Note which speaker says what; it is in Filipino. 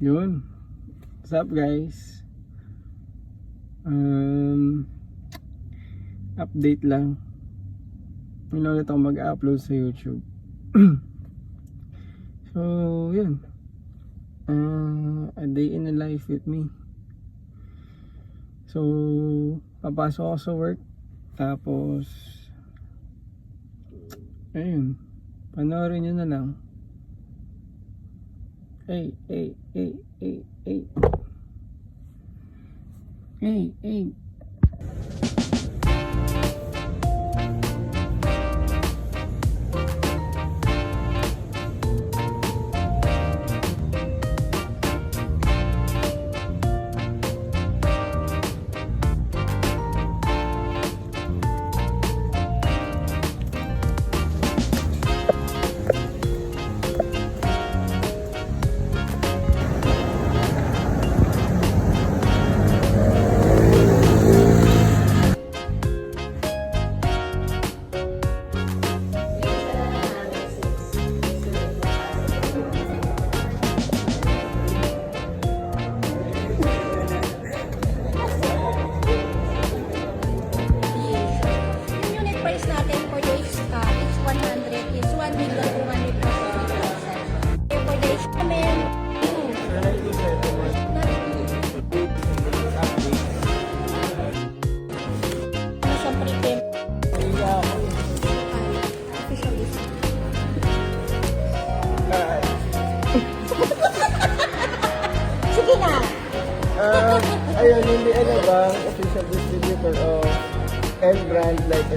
Speaker 1: Yun. What's up guys? Update lang. Yun ulit ako mag-upload sa YouTube. So, yun. A day in a life with me. So, papasok ako sa work. Tapos, ayun. Panoorin nyo na lang. Hey.
Speaker 2: Sige na.
Speaker 1: Ayun, hindi ano ba, official distributor of M brand like